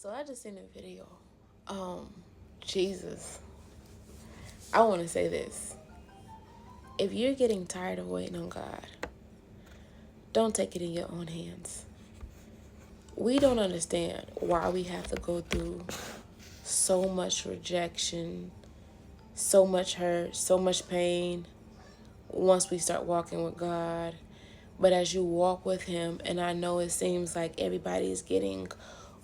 So I just seen a video. Jesus. I want to say this. If you're getting tired of waiting on God, don't take it in your own hands. We don't understand why we have to go through so much rejection, so much hurt, so much pain once we start walking with God. But as you walk with Him, and I know it seems like everybody is getting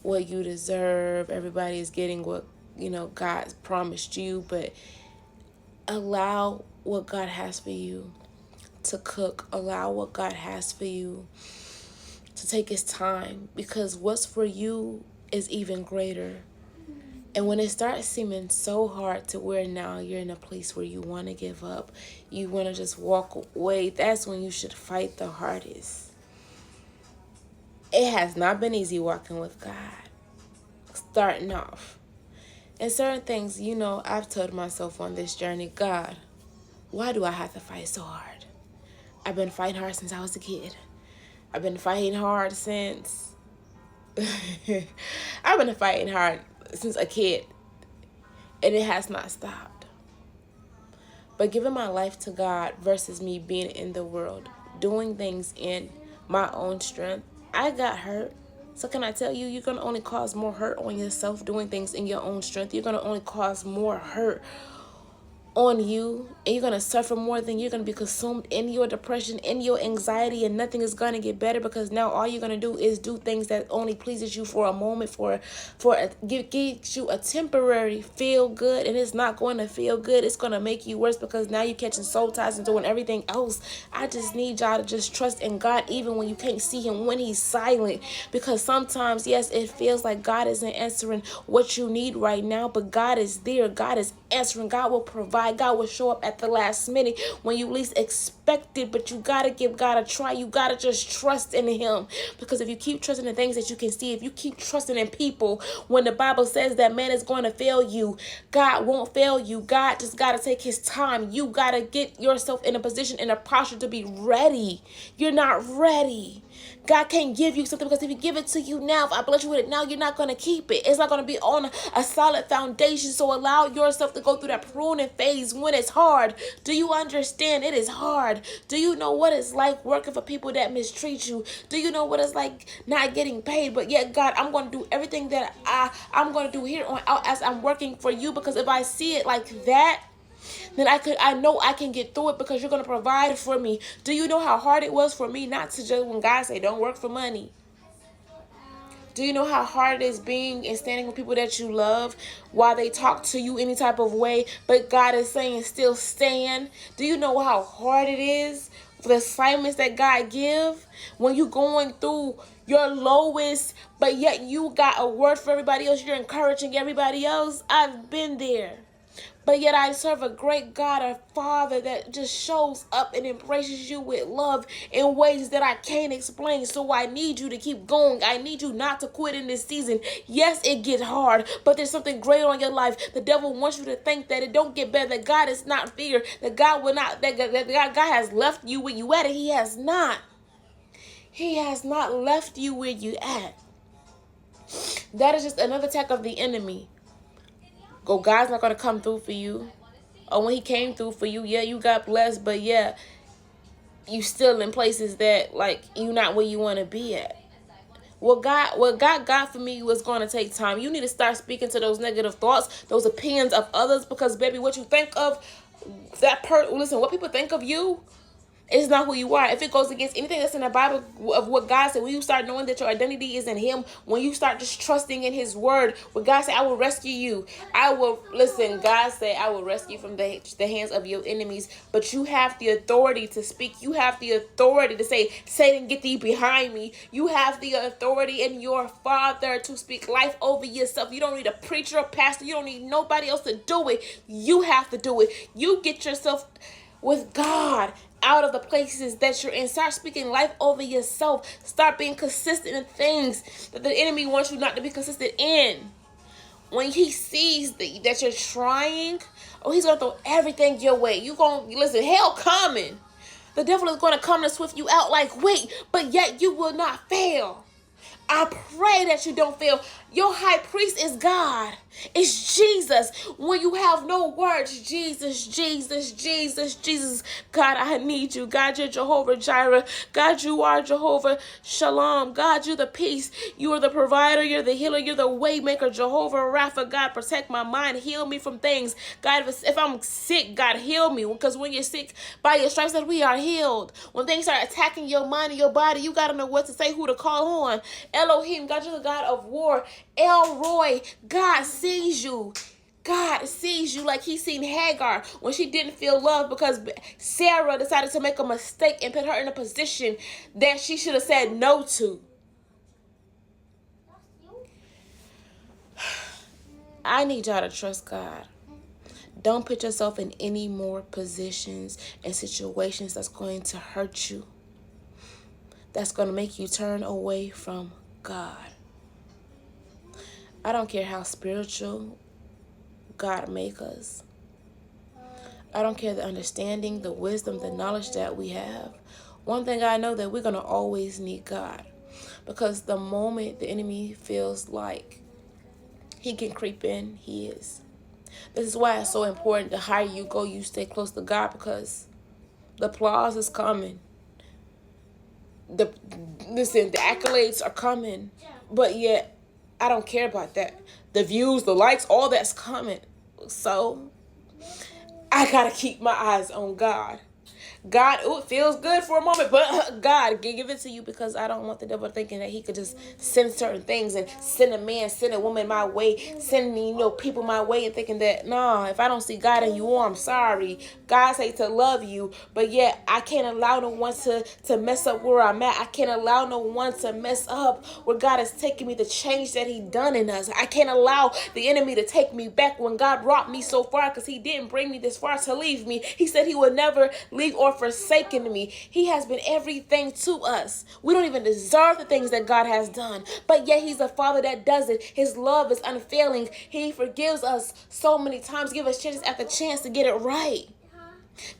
what you deserve, everybody is getting what, God's promised you, but allow what God has for you to cook. Allow what God has for you to take His time, because what's for you is even greater. And when it starts seeming so hard to where now you're in a place where you want to give up, you want to just walk away, that's when you should fight the hardest. It has not been easy walking with God, starting off. And certain things, I've told myself on this journey, God, why do I have to fight so hard? I've been fighting hard since I was a kid. I've been fighting hard since... I've been fighting hard since a kid. And it has not stopped. But giving my life to God versus me being in the world, doing things in my own strength, I got hurt. So can I tell you, you're going to only cause more hurt on yourself doing things in your own strength. You're going to only cause more hurt on you, and you're going to suffer more. Than you're going to be consumed in your depression, in your anxiety, and nothing is going to get better, because now all you're going to do is do things that only pleases you for a moment, gives you a temporary feel good, and it's not going to feel good. It's going to make you worse, because now you're catching soul ties and doing everything else. I just need y'all to just trust in God even when you can't see Him, when He's silent, because sometimes, yes, it feels like God isn't answering what you need right now, but God is there. God is answering. God will provide. God will show up at the last minute when you least expect it. But you gotta give God a try. You gotta just trust in Him, because if you keep trusting in things that you can see, if you keep trusting in people, when the Bible says that man is going to fail you, God won't fail you. God just gotta take His time. You gotta get yourself in a position, in a posture to be ready. You're not ready. God can't give you something, because if He give it to you now, if I bless you with it now, you're not going to keep it. It's not going to be on a solid foundation. So allow yourself to go through that pruning phase when it's hard. Do you understand? It is hard. Do you know what it's like working for people that mistreat you? Do you know what it's like not getting paid? But yet, God, I'm going to do everything that I'm going to do here on out as I'm working for you, because if I see it like that, then I know I can get through it, because you're going to provide for me. Do you know how hard it was for me not to just, when God say don't work for money? Do you know how hard it is being and standing with people that you love while they talk to you any type of way, but God is saying still stand? Do you know how hard it is for the assignments that God give when you going through your lowest, but yet you got a word for everybody else? You're encouraging everybody else. I've been there. But yet I serve a great God, a Father that just shows up and embraces you with love in ways that I can't explain. So I need you to keep going. I need you not to quit in this season. Yes, it gets hard, but there's something great on your life. The devil wants you to think that it don't get better, that God is not fear, that God will not, that God has left you where you at, and He has not. He has not left you where you at. That is just another attack of the enemy. God's not going to come through for you. Or when He came through for you, yeah, you got blessed, but yeah, you still in places that, like, you not where you want to be at. What God got for me was going to take time. You need to start speaking to those negative thoughts, those opinions of others, because, baby, what you think of listen, what people think of you, it's not who you are. If it goes against anything that's in the Bible of what God said, when you start knowing that your identity is in Him, when you start just trusting in His word, when God said, I will rescue you, God said, I will rescue you from the hands of your enemies. But you have the authority to speak. You have the authority to say, Satan, get thee behind me. You have the authority in your Father to speak life over yourself. You don't need a preacher or pastor. You don't need nobody else to do it. You have to do it. You get yourself with God out of the places that you're in. Start speaking life over yourself. Start being consistent in things that the enemy wants you not to be consistent in. When he sees that you're trying, he's going to throw everything your way. You going to, listen, hell coming. The devil is going to come to swift you out like, wait, but yet you will not fail. I pray that you don't fail. Your high priest is God. It's Jesus. When you have no words, Jesus, Jesus, Jesus, Jesus. God, I need you. God, you're Jehovah Jireh. God, you are Jehovah Shalom. God, you're the peace. You are the provider. You're the healer. You're the way maker. Jehovah Rapha. God, protect my mind. Heal me from things. God, if I'm sick, God, heal me. Because when you're sick, by your stripes that we are healed. When things start attacking your mind and your body, you got to know what to say, who to call on. Elohim, God, you're the God of war. El Roy, God sees you. God sees you like he seen Hagar when she didn't feel love because Sarah decided to make a mistake and put her in a position that she should have said no to. I need y'all to trust God. Don't put yourself in any more positions and situations that's going to hurt you. That's going to make you turn away from God. I don't care how spiritual God make us. I don't care the understanding, the wisdom, the knowledge that we have. One thing I know that we're going to always need God. Because the moment the enemy feels like he can creep in, he is. This is why it's so important the higher you go, you stay close to God, because the applause is coming. The accolades are coming. But yet, I don't care about that. The views, the likes, all that's coming. So, I gotta keep my eyes on God. God, it feels good for a moment, but God, give it to you, because I don't want the devil thinking that he could just send certain things and send a man, send a woman my way, send me, people my way, and thinking that, no, if I don't see God in you, I'm sorry. God say to love you, but yet I can't allow no one to mess up where I'm at. I can't allow no one to mess up where God is taking me, the change that he done in us. I can't allow the enemy to take me back when God brought me so far, because he didn't bring me this far to leave me. He said he would never leave or forsaken me. He has been everything to us. We don't even deserve the things that God has done, but yet he's a father that does it. His love is unfailing. He forgives us so many times, give us chances after chance to get it right.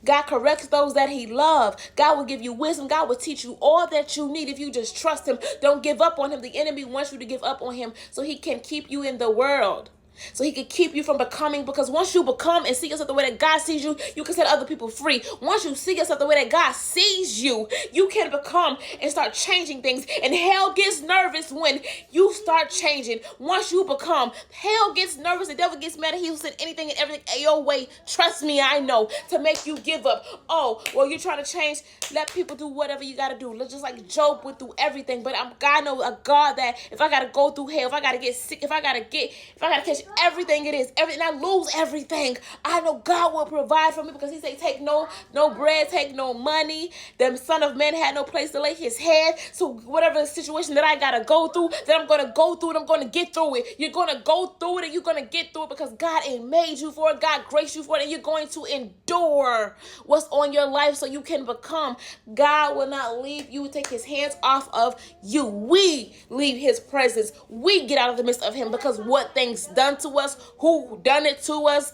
God corrects those that he loves. God will give you wisdom. God will teach you all that you need if you just trust him. Don't give up on him. The enemy wants you to give up on him so he can keep you in the world. So he could keep you from becoming, because once you become and see yourself the way that God sees you, you can set other people free. Once you see yourself the way that God sees you, you can become and start changing things. And hell gets nervous when you start changing. Once you become, hell gets nervous. The devil gets mad, and he'll send anything and everything your way. Trust me, I know, to make you give up. Oh, well, you're trying to change. Let people do whatever you got to do. Just like Job went through everything. But I know a God that if I got to go through hell, if I got to get sick, if I got to catch everything it is, everything, I lose everything, I know God will provide for me, because he said, take no bread, take no money. The Son of Man had no place to lay his head. So whatever the situation that I gotta go through, that I'm gonna go through it, I'm gonna get through it. You're gonna go through it, and you're gonna get through it, because God ain't made you for it. God graced you for it, and you're going to endure what's on your life so you can become. God will not leave you, take his hands off of you. We leave his presence. We get out of the midst of him, because what things done to us, who done it to us,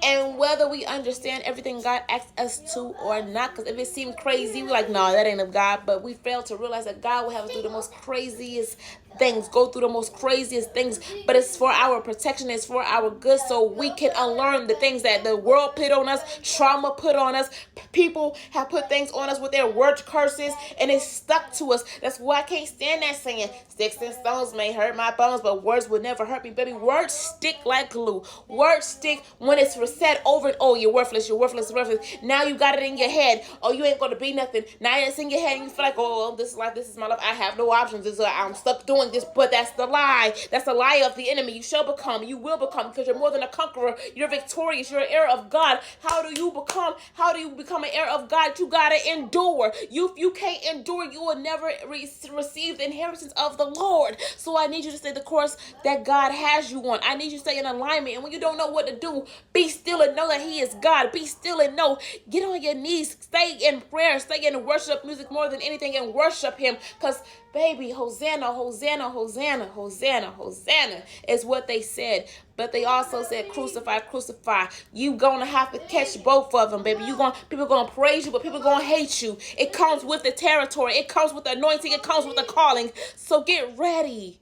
and whether we understand everything God asks us to or not. Because if it seemed crazy, we're like, no, that ain't of God. But we fail to realize that God will have us do the most craziest things, go through the most craziest things, but it's for our protection, it's for our good, so we can unlearn the things that the world put on us, trauma put on us. People have put things on us with their word curses, and it's stuck to us. That's why I can't stand that saying, sticks and stones may hurt my bones, but words would never hurt me. Baby, words stick like glue. Words stick when it's said over and oh, you're worthless, you're worthless, you're worthless. Now you got it in your head, oh, you ain't gonna be nothing. Now it's in your head, and you feel like, oh, this is life, this is my life, I have no options, I'm stuck doing this. But that's the lie. That's the lie of the enemy. You shall become, you will become, because you're more than a conqueror. You're victorious. You're an heir of God. How do you become an heir of God? You gotta endure. If you can't endure, you will never receive the inheritance of the Lord. So I need you to stay the course that God has you on. I need you to stay in alignment. And when you don't know what to do, be still and know that he is God. Be still and know. Get on your knees. Stay in prayer. Stay in worship music more than anything, and worship him, because Baby, Hosanna, Hosanna, Hosanna, Hosanna, Hosanna is what they said. But they also said, crucify, crucify. You gonna have to catch both of them, baby. People gonna praise you, but people gonna hate you. It comes with the territory. It comes with the anointing. It comes with the calling. So get ready.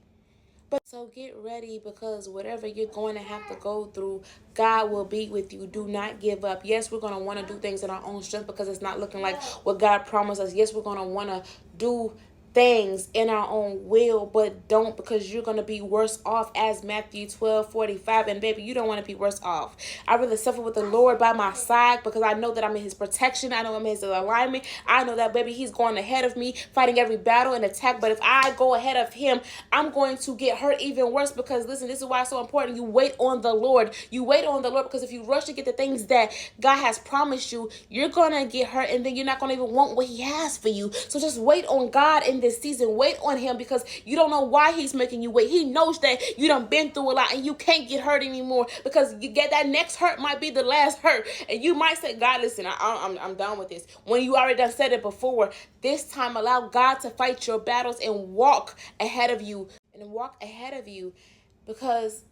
Get ready, because whatever you're going to have to go through, God will be with you. Do not give up. Yes, we're going to want to do things in our own strength because it's not looking like what God promised us. Yes, we're going to want to do things in our own will, but don't, because you're going to be worse off, as Matthew 12:45. And baby, you don't want to be worse off. I rather suffer with the Lord by my side, because I know that I'm in his protection. I know I'm in his alignment. I know that, baby, he's going ahead of me, fighting every battle and attack. But if I go ahead of him, I'm going to get hurt even worse. Because listen, this is why it's so important. You wait on the Lord. You wait on the Lord, because if you rush to get the things that God has promised you, you're going to get hurt, and then you're not going to even want what he has for you. So just wait on God in this season. Wait on him, because you don't know why he's making you wait. He knows that you done been through a lot and you can't get hurt anymore, because you get that next hurt might be the last hurt. And you might say, God, listen, I'm done with this, when you already done said it before. This time, allow God to fight your battles and walk ahead of you, because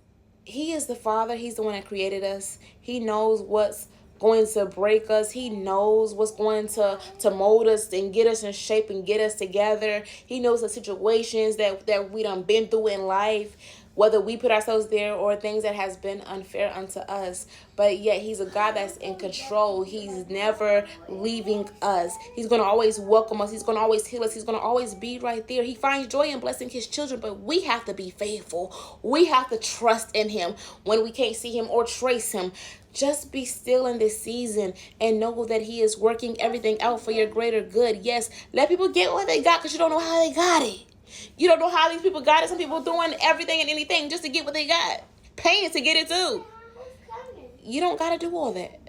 he is the Father. He's the one that created us. He knows what's going to break us. He knows what's going to mold us and get us in shape and get us together. He knows the situations that we done been through in life, whether we put ourselves there or things that has been unfair unto us. But yet he's a God that's in control. He's never leaving us. He's going to always welcome us. He's going to always heal us. He's going to always be right there. He finds joy in blessing his children, but we have to be faithful. We have to trust in him when we can't see him or trace him. Just be still in this season and know that he is working everything out for your greater good. Yes, let people get what they got, because you don't know how they got it. You don't know how these people got it. Some people doing everything and anything just to get what they got. Paying to get it too. You don't got to do all that.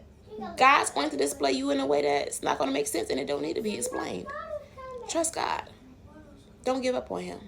God's going to display you in a way that's not going to make sense, and it don't need to be explained. Trust God. Don't give up on him.